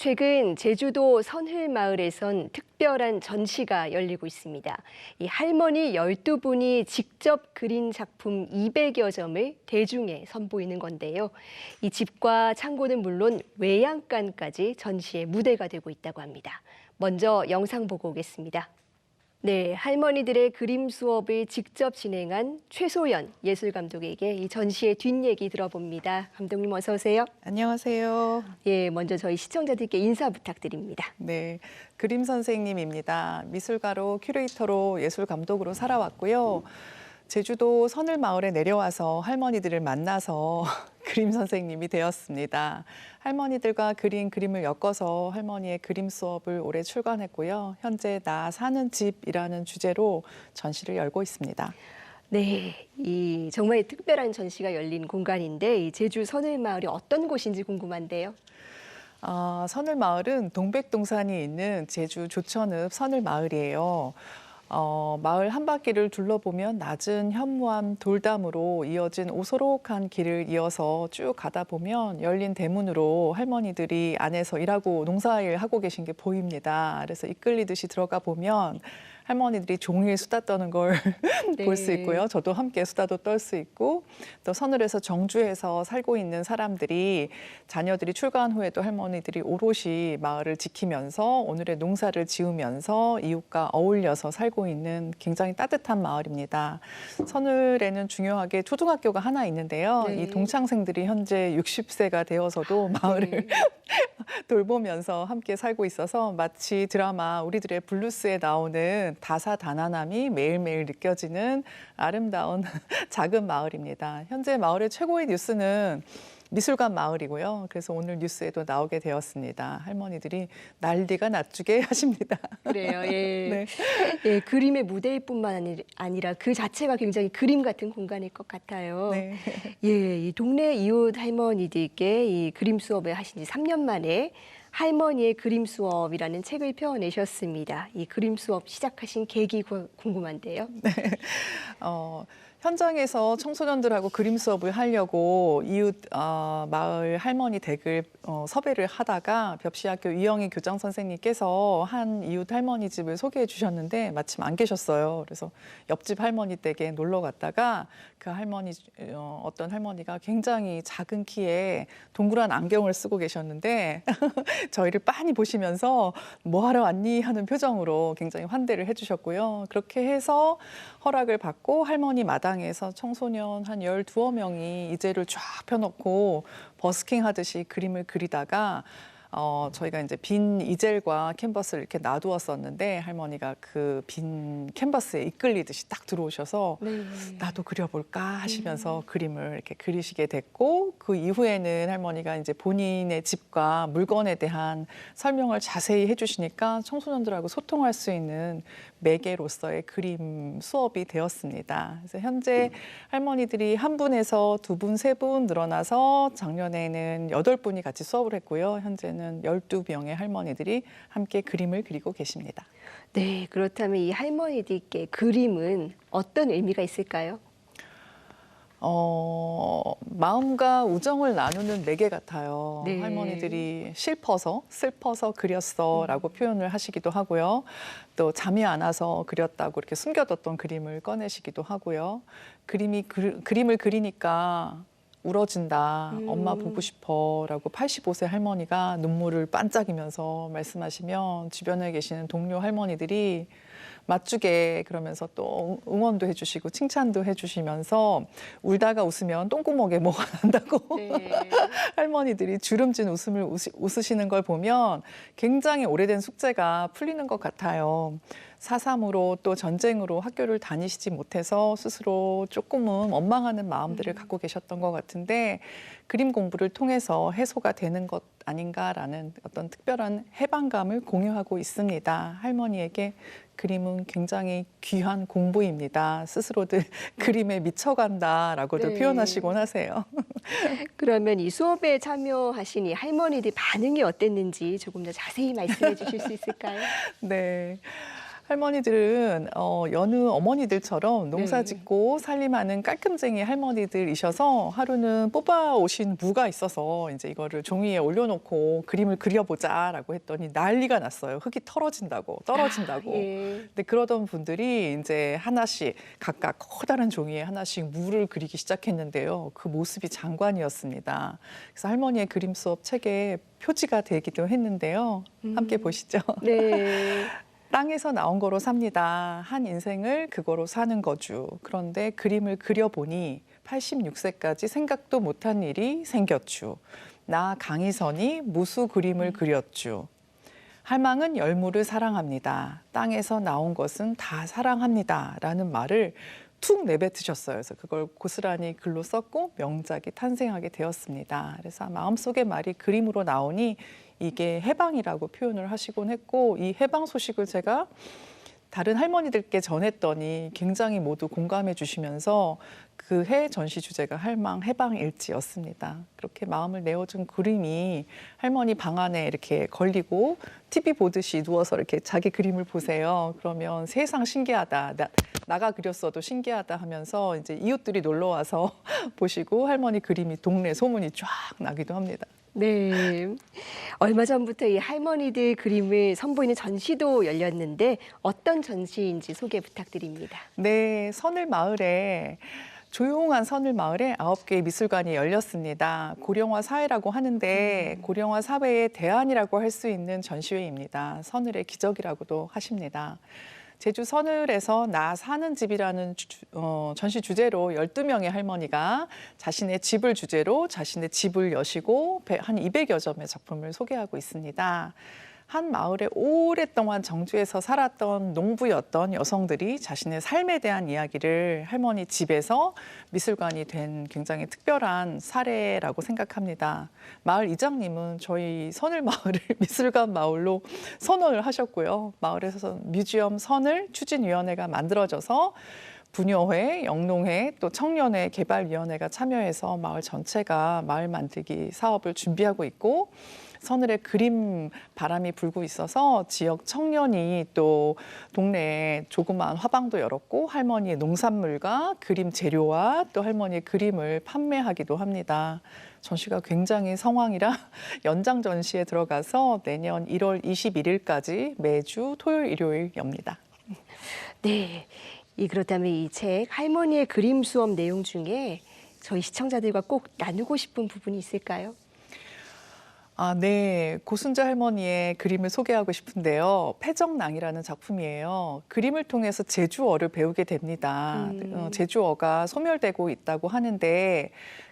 최근 제주도 선흘마을에선 특별한 전시가 열리고 있습니다. 이 할머니 12분이 직접 그린 작품 200여 점을 대중에 선보이는 건데요. 이 집과 창고는 물론 외양간까지 전시의 무대가 되고 있다고 합니다. 먼저 영상 보고 오겠습니다. 네, 할머니들의 그림 수업을 직접 진행한 최소연 예술감독에게 이 전시의 뒷얘기 들어봅니다. 감독님 어서 오세요. 안녕하세요. 예, 먼저 저희 시청자들께 인사 부탁드립니다. 네, 그림 선생님입니다. 미술가로 큐레이터로 예술 감독으로 살아왔고요. 제주도 선을마을에 내려와서 할머니들을 만나서 그림 선생님이 되었습니다. 할머니들과 그린 그림을 엮어서 할머니의 그림 수업을 올해 출간했고요. 현재 나 사는 집이라는 주제로 전시를 열고 있습니다. 네, 이 정말 특별한 전시가 열린 공간인데 이 제주 선을마을이 어떤 곳인지 궁금한데요. 선을마을은 동백동산이 있는 제주 조천읍 선을마을이에요. 마을 한 바퀴를 둘러보면 낮은 현무암 돌담으로 이어진 오소록한 길을 이어서 쭉 가다 보면 열린 대문으로 할머니들이 안에서 일하고 농사일 하고 계신 게 보입니다. 그래서 이끌리듯이 들어가 보면 할머니들이 종일 수다 떠는 걸 볼 수 네. 있고요. 저도 함께 수다도 떨 수 있고 또 서늘에서 정주에서 살고 있는 사람들이 자녀들이 출가한 후에도 할머니들이 오롯이 마을을 지키면서 오늘의 농사를 지으면서 이웃과 어울려서 살고 있는 굉장히 따뜻한 마을입니다. 서늘에는 중요하게 초등학교가 하나 있는데요. 네. 이 동창생들이 현재 60세가 되어서도 마을을 네. 돌보면서 함께 살고 있어서 마치 드라마 우리들의 블루스에 나오는 다사다난함이 매일매일 느껴지는 아름다운 작은 마을입니다. 현재 마을의 최고의 뉴스는 미술관 마을이고요. 그래서 오늘 뉴스에도 나오게 되었습니다. 할머니들이 난리가 낯주게 하십니다. 그래요. 예. 네. 예, 그림의 무대일 뿐만 아니라 그 자체가 굉장히 그림 같은 공간일 것 같아요. 네. 예, 이 동네 이웃 할머니들께 이 그림 수업을 하신 지 3년 만에 할머니의 그림 수업이라는 책을 펴내셨습니다. 이 그림 수업 시작하신 계기 궁금한데요. 현장에서 청소년들하고 그림 수업을 하려고 이웃 마을 할머니 댁을 섭외를 하다가 벽시학교 이영희 교장 선생님께서 한 이웃 할머니 집을 소개해 주셨는데 마침 안 계셨어요. 그래서 옆집 할머니 댁에 놀러 갔다가 그 할머니 어떤 할머니가 굉장히 작은 키에 동그란 안경을 쓰고 계셨는데 저희를 빤히 보시면서 뭐 하러 왔니 하는 표정으로 굉장히 환대를 해주셨고요. 그렇게 해서 허락을 받고 할머니 마당에서 청소년 한 12명이 이젤을 쫙 펴놓고 버스킹 하듯이 그림을 그리다가 저희가 이제 빈 이젤과 캔버스를 이렇게 놔두었었는데 할머니가 그 빈 캔버스에 이끌리듯이 딱 들어오셔서 네. 나도 그려볼까 하시면서 그림을 이렇게 그리시게 됐고 그 이후에는 할머니가 이제 본인의 집과 물건에 대한 설명을 자세히 해주시니까 청소년들하고 소통할 수 있는 매개로서의 그림 수업이 되었습니다. 그래서 현재 할머니들이 한 분에서 두 분, 세 분 늘어나서 작년에는 8분이 같이 수업을 했고요. 현재는 12명의 할머니들이 함께 그림을 그리고 계십니다. 네, 그렇다면 이 할머니들께 그림은 어떤 의미가 있을까요? 마음과 우정을 나누는 매개 같아요. 네. 할머니들이 슬퍼서 그렸어라고 표현을 하시기도 하고요. 또 잠이 안 와서 그렸다고 이렇게 숨겨뒀던 그림을 꺼내시기도 하고요. 그림을 그리니까 울어진다. 엄마 보고 싶어라고 85세 할머니가 눈물을 반짝이면서 말씀하시면 주변에 계시는 동료 할머니들이 맞추게 그러면서 또 응원도 해주시고 칭찬도 해주시면서 울다가 웃으면 똥구멍에 뭐가 난다고 네. 할머니들이 주름진 웃음을 웃으시는 걸 보면 굉장히 오래된 숙제가 풀리는 것 같아요. 4.3으로 또 전쟁으로 학교를 다니시지 못해서 스스로 조금은 원망하는 마음들을 갖고 계셨던 것 같은데 그림 공부를 통해서 해소가 되는 것 아닌가라는 어떤 특별한 해방감을 공유하고 있습니다. 할머니에게 그림은 굉장히 귀한 공부입니다. 스스로들 그림에 미쳐간다라고도 네. 표현하시곤 하세요. 그러면 이 수업에 참여하신 이 할머니들 반응이 어땠는지 조금 더 자세히 말씀해 주실 수 있을까요? 네. 할머니들은 여느 어머니들처럼 농사 네. 짓고 살림하는 깔끔쟁이 할머니들이셔서 하루는 뽑아오신 무가 있어서 이제 이거를 종이에 올려놓고 그림을 그려보자라고 했더니 난리가 났어요. 흙이 떨어진다고. 예. 근데 그러던 분들이 이제 하나씩 각각 커다란 종이에 하나씩 무를 그리기 시작했는데요. 그 모습이 장관이었습니다. 그래서 할머니의 그림 수업 책에 표지가 되기도 했는데요. 함께 보시죠. 네. 땅에서 나온 거로 삽니다. 한 인생을 그거로 사는 거죠. 그런데 그림을 그려보니 86세까지 생각도 못한 일이 생겼죠. 나 강희선이 무수 그림을 그렸죠. 할망은 열무를 사랑합니다. 땅에서 나온 것은 다 사랑합니다. 라는 말을 툭 내뱉으셨어요. 그래서 그걸 고스란히 글로 썼고 명작이 탄생하게 되었습니다. 그래서 마음속의 말이 그림으로 나오니 이게 해방이라고 표현을 하시곤 했고, 이 해방 소식을 제가 다른 할머니들께 전했더니 굉장히 모두 공감해 주시면서 그 해 전시 주제가 해방일지였습니다. 그렇게 마음을 내어준 그림이 할머니 방 안에 이렇게 걸리고 TV 보듯이 누워서 이렇게 자기 그림을 보세요. 그러면 세상 신기하다. 나가 그렸어도 신기하다 하면서 이제 이웃들이 놀러 와서 보시고 할머니 그림이 동네 소문이 쫙 나기도 합니다. 네. 얼마 전부터 이 할머니들 그림을 선보이는 전시도 열렸는데 어떤 전시인지 소개 부탁드립니다. 네, 서늘마을에 조용한 서늘마을에 9개의 미술관이 열렸습니다. 고령화 사회라고 하는데 고령화 사회의 대안이라고 할 수 있는 전시회입니다. 서늘의 기적이라고도 하십니다. 제주 서늘에서 나 사는 집이라는 전시 주제로 12명의 할머니가 자신의 집을 주제로 자신의 집을 여시고 한 200여 점의 작품을 소개하고 있습니다. 한 마을에 오랫동안 정주에서 살았던 농부였던 여성들이 자신의 삶에 대한 이야기를 할머니 집에서 미술관이 된 굉장히 특별한 사례라고 생각합니다. 마을 이장님은 저희 서늘마을을 미술관 마을로 선언을 하셨고요. 마을에서 뮤지엄 선을 추진위원회가 만들어져서 부녀회, 영농회, 또 청년회 개발위원회가 참여해서 마을 전체가 마을 만들기 사업을 준비하고 있고, 서늘에 그림 바람이 불고 있어서 지역 청년이 또 동네에 조그마한 화방도 열었고 할머니의 농산물과 그림 재료와 또 할머니의 그림을 판매하기도 합니다. 전시가 굉장히 성황이라 연장 전시에 들어가서 내년 1월 21일까지 매주 토요일, 일요일 엽니다. 네. 그렇다면 이 책 할머니의 그림 수업 내용 중에 저희 시청자들과 꼭 나누고 싶은 부분이 있을까요? 네. 고순자 할머니의 그림을 소개하고 싶은데요. 패정낭이라는 작품이에요. 그림을 통해서 제주어를 배우게 됩니다. 제주어가 소멸되고 있다고 하는데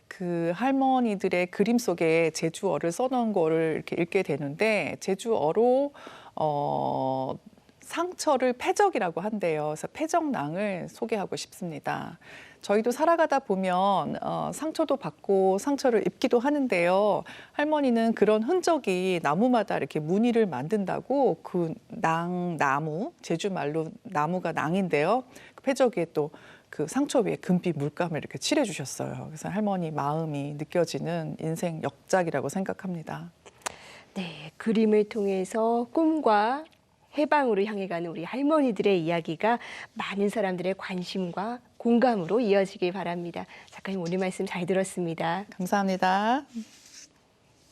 그 할머니들의 그림 속에 제주어를 써놓은 거를 이렇게 읽게 되는데 제주어로 상처를 패적이라고 한대요. 그래서 패정낭을 소개하고 싶습니다. 저희도 살아가다 보면 상처도 받고 상처를 입기도 하는데요. 할머니는 그런 흔적이 나무마다 이렇게 무늬를 만든다고 그 나무, 제주말로 나무가 낭인데요. 그 패적에 또 그 상처 위에 금빛 물감을 이렇게 칠해 주셨어요. 그래서 할머니 마음이 느껴지는 인생 역작이라고 생각합니다. 네, 그림을 통해서 꿈과 해방으로 향해 가는 우리 할머니들의 이야기가 많은 사람들의 관심과 공감으로 이어지길 바랍니다. 작가님 오늘 말씀 잘 들었습니다. 감사합니다.